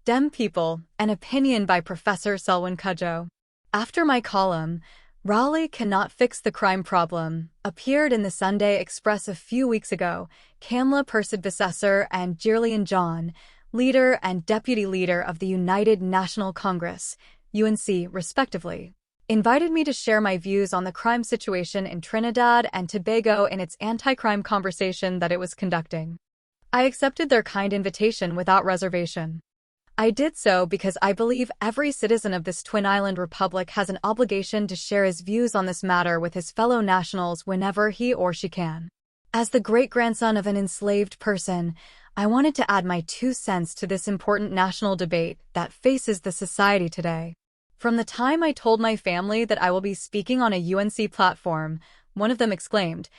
DEM People, an opinion by Professor Selwyn Cudjoe. After my column, "Raleigh Cannot Fix the Crime Problem," appeared in the Sunday Express a few weeks ago, Kamla Persad-Bissessar and Gillian John, leader and deputy leader of the United National Congress, UNC, respectively, invited me to share my views on the crime situation in Trinidad and Tobago in its anti-crime conversation that it was conducting. I accepted their kind invitation without reservation. I did so because I believe every citizen of this Twin Island Republic has an obligation to share his views on this matter with his fellow nationals whenever he or she can. As the great-grandson of an enslaved person, I wanted to add my 2 cents to this important national debate that faces the society today. From the time I told my family that I will be speaking on a UNC platform, one of them exclaimed,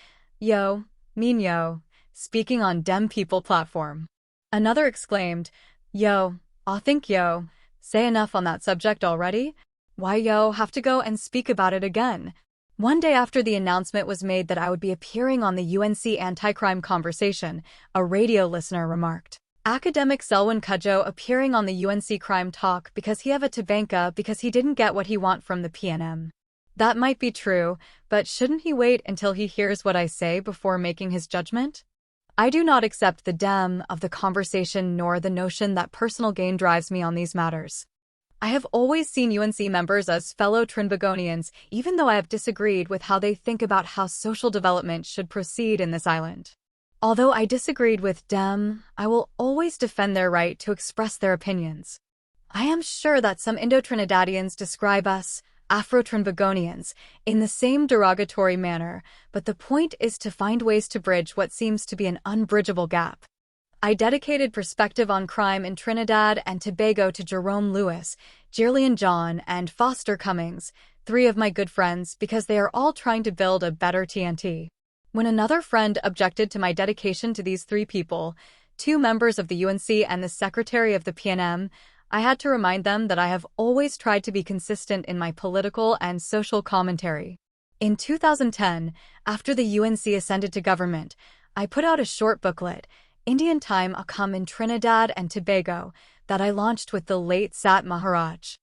"Yo, mean yo, speaking on DEM People platform." Another exclaimed, "Yo, I think yo, say enough on that subject already? Why yo have to go and speak about it again?" One day after the announcement was made that I would be appearing on the UNC anti-crime conversation, a radio listener remarked, "Academic Selwyn Cudjoe appearing on the UNC crime talk because he have a tabanka because he didn't get what he want from the PNM. That might be true, but shouldn't he wait until he hears what I say before making his judgment?" I do not accept the DEM of the conversation nor the notion that personal gain drives me on these matters. I have always seen UNC members as fellow Trinbagonians, even though I have disagreed with how they think about how social development should proceed in this island. Although I disagreed with DEM, I will always defend their right to express their opinions. I am sure that some Indo-Trinidadians describe us, Afro-Trinbagonians, in the same derogatory manner, but the point is to find ways to bridge what seems to be an unbridgeable gap. I dedicated Perspective on Crime in Trinidad and Tobago to Jerome Lewis, Gillian John, and Foster Cummings, 3 of my good friends, because they are all trying to build a better TNT. When another friend objected to my dedication to these 3 people, 2 members of the UNC and the secretary of the PNM, I had to remind them that I have always tried to be consistent in my political and social commentary. In 2010, after the UNC ascended to government, I put out a short booklet, Indian Time Akam in Trinidad and Tobago, that I launched with the late Sat Maharaj.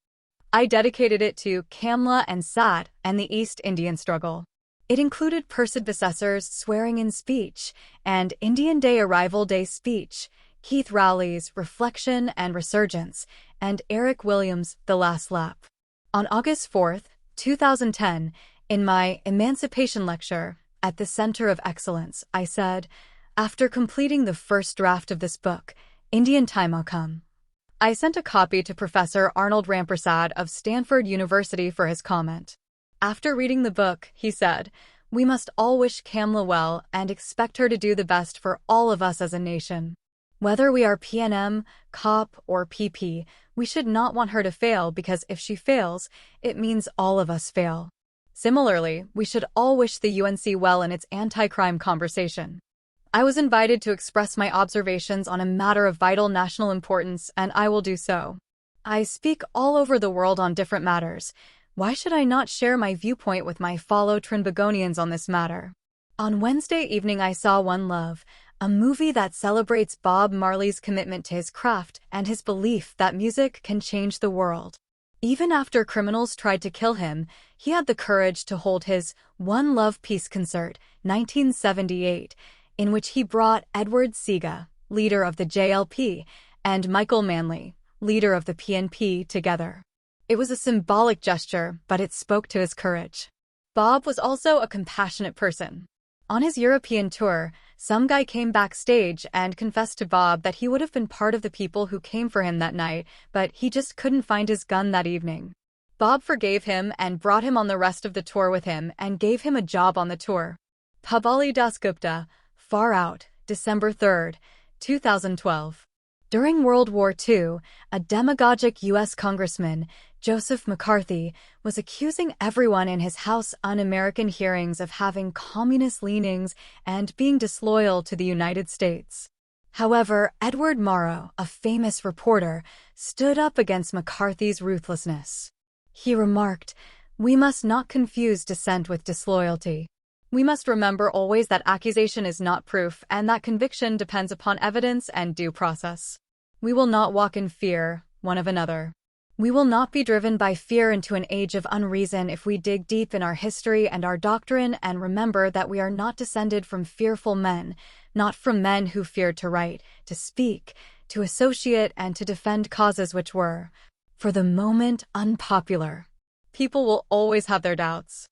I dedicated it to Kamla and Sat and the East Indian struggle. It included Persad-Bissessar's swearing-in speech and Indian Day Arrival Day speech, Keith Rowley's Reflection and Resurgence, and Eric Williams' The Last Lap. On August 4, 2010, in my Emancipation lecture at the Center of Excellence, I said, "After completing the first draft of this book, Indian Time will come." I sent a copy to Professor Arnold Rampersad of Stanford University for his comment. After reading the book, he said, "We must all wish Kamla well and expect her to do the best for all of us as a nation. Whether we are PNM, COP, or PP, we should not want her to fail because if she fails, it means all of us fail." Similarly, we should all wish the UNC well in its anti-crime conversation. I was invited to express my observations on a matter of vital national importance, and I will do so. I speak all over the world on different matters. Why should I not share my viewpoint with my fellow Trinbagonians on this matter? On Wednesday evening I saw One Love, a movie that celebrates Bob Marley's commitment to his craft and his belief that music can change the world. Even after criminals tried to kill him, he had the courage to hold his One Love Peace Concert, 1978, in which he brought Edward Seaga, leader of the JLP, and Michael Manley, leader of the PNP, together. It was a symbolic gesture, but it spoke to his courage. Bob was also a compassionate person. On his European tour, some guy came backstage and confessed to Bob that he would have been part of the people who came for him that night, but he just couldn't find his gun that evening. Bob forgave him and brought him on the rest of the tour with him and gave him a job on the tour. Pabali Dasgupta, Far Out, December 3, 2012. During World War II, a demagogic U.S. Congressman, Joseph McCarthy, was accusing everyone in his House Un-American hearings of having communist leanings and being disloyal to the United States. However, Edward Morrow, a famous reporter, stood up against McCarthy's ruthlessness. He remarked, "We must not confuse dissent with disloyalty. We must remember always that accusation is not proof and that conviction depends upon evidence and due process. We will not walk in fear, one of another. We will not be driven by fear into an age of unreason if we dig deep in our history and our doctrine and remember that we are not descended from fearful men, not from men who feared to write, to speak, to associate, and to defend causes which were, for the moment, unpopular. People will always have their doubts.